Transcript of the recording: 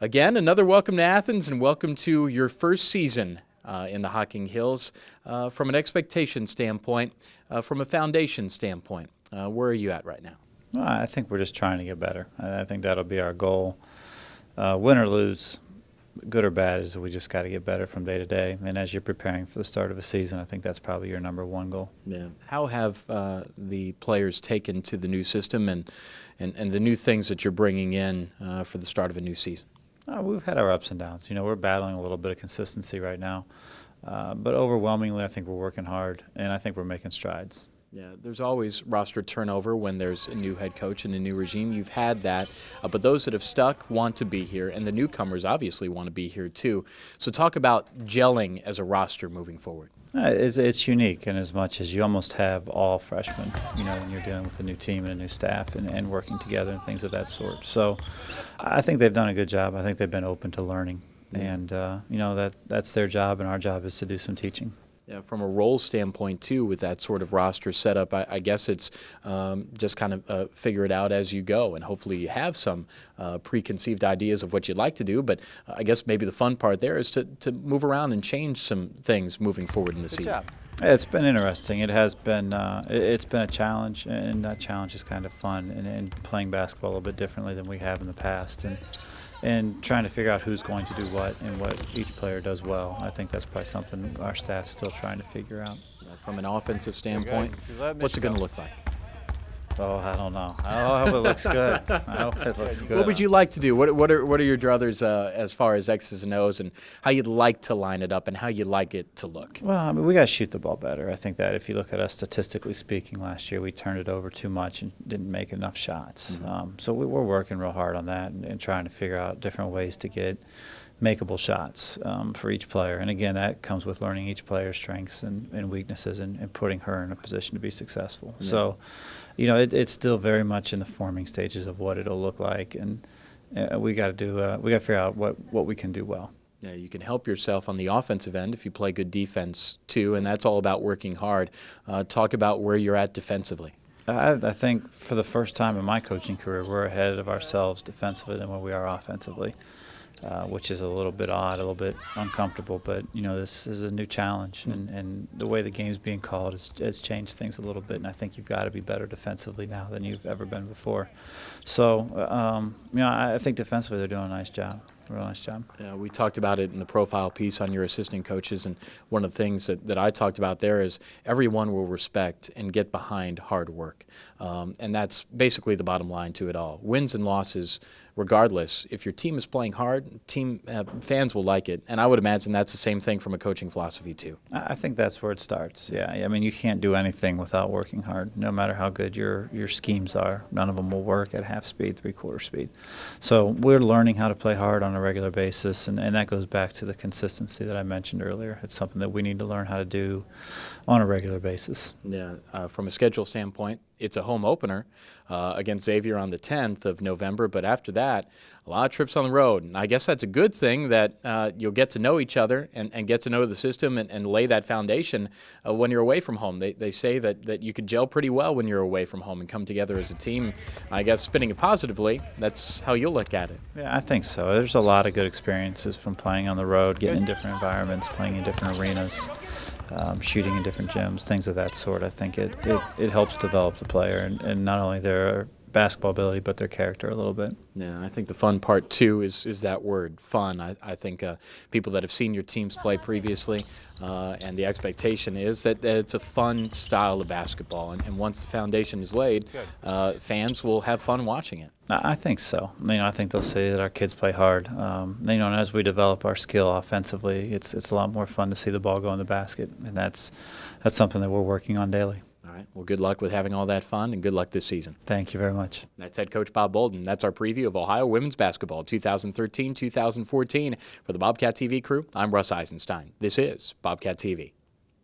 Again, another welcome to Athens and welcome to your first season in the Hocking Hills. From an expectation standpoint, from a foundation standpoint, where are you at right now? Well, I think we're just trying to get better. I think that'll be our goal. Win or lose, good or bad, is we just got to get better from day to day. And as you're preparing for the start of a season, I think that's probably your number one goal. Yeah. How have the players taken to the new system and the new things that you're bringing in for the start of a new season? We've had our ups and downs. We're battling a little bit of consistency right now. But overwhelmingly, I think we're working hard, and I think we're making strides. Yeah, there's always roster turnover when there's a new head coach and a new regime. You've had that, but those that have stuck want to be here, and the newcomers obviously want to be here too. So talk about gelling as a roster moving forward. It's unique in as much as you almost have all freshmen, when you're dealing with a new team and a new staff and working together and things of that sort. So I think they've done a good job. I think they've been open to learning, and that's their job, and our job is to do some teaching. Yeah, from a role standpoint, too, with that sort of roster setup, I guess it's just kind of figure it out as you go, and hopefully you have some preconceived ideas of what you'd like to do, but I guess maybe the fun part there is to move around and change some things moving forward in the season. Job. It's been interesting. It has been it's been a challenge, and that challenge is kind of fun, and playing basketball a little bit differently than we have in the past. And trying to figure out who's going to do what and what each player does well. I think that's probably something our staff's still trying to figure out. From an offensive standpoint, what's it going to look like? Oh, I don't know. I hope it looks good. I hope it looks good. What would you like to do? What are your druthers as far as X's and O's, and how you'd like to line it up and how you'd like it to look? Well, we got to shoot the ball better. I think that if you look at us statistically speaking, last year we turned it over too much and didn't make enough shots. Mm-hmm. So we're working real hard on that and trying to figure out different ways to get makeable shots for each player. And again, that comes with learning each player's strengths and weaknesses and putting her in a position to be successful. Yeah. So, it's still very much in the forming stages of what it'll look like, and we got to figure out what we can do well. Yeah, you can help yourself on the offensive end if you play good defense too, and that's all about working hard. Talk about where you're at defensively. I think for the first time in my coaching career, we're ahead of ourselves defensively than where we are offensively. Which is a little bit odd, a little bit uncomfortable, but this is a new challenge, and the way the game's being called has changed things a little bit, and I think you've got to be better defensively now than you've ever been before. So, I think defensively they're doing a nice job. Real nice job. We talked about it in the profile piece on your assistant coaches, and one of the things that I talked about there is everyone will respect and get behind hard work. And that's basically the bottom line to it all. Wins and losses, regardless, if your team is playing hard, fans will like it. And I would imagine that's the same thing from a coaching philosophy too. I think that's where it starts, yeah. I mean, you can't do anything without working hard, no matter how good your schemes are. None of them will work at half speed, three-quarter speed. So we're learning how to play hard on a regular basis, and that goes back to the consistency that I mentioned earlier. It's something that we need to learn how to do on a regular basis. Yeah, from a schedule standpoint, it's a home opener against Xavier on the 10th of November, but after that, a lot of trips on the road. And I guess that's a good thing that you'll get to know each other and get to know the system and lay that foundation when you're away from home. They say that you could gel pretty well when you're away from home and come together as a team. I guess spinning it positively, that's how you'll look at it. Yeah, I think so. There's a lot of good experiences from playing on the road, getting in different environments, playing in different arenas. Shooting in different gyms, things of that sort. I think it helps develop the player and not only their basketball ability but their character a little bit. Yeah, I think the fun part too is that word, fun. I think people that have seen your teams play previously and the expectation is that it's a fun style of basketball, and once the foundation is laid, fans will have fun watching it. I think so. I think they'll say that our kids play hard. And as we develop our skill offensively, it's a lot more fun to see the ball go in the basket, and that's something that we're working on daily. All right. Well, good luck with having all that fun, and good luck this season. Thank you very much. That's head coach Bob Boldon. That's our preview of Ohio women's basketball 2013-2014. For the Bobcat TV crew, I'm Russ Eisenstein. This is Bobcat TV.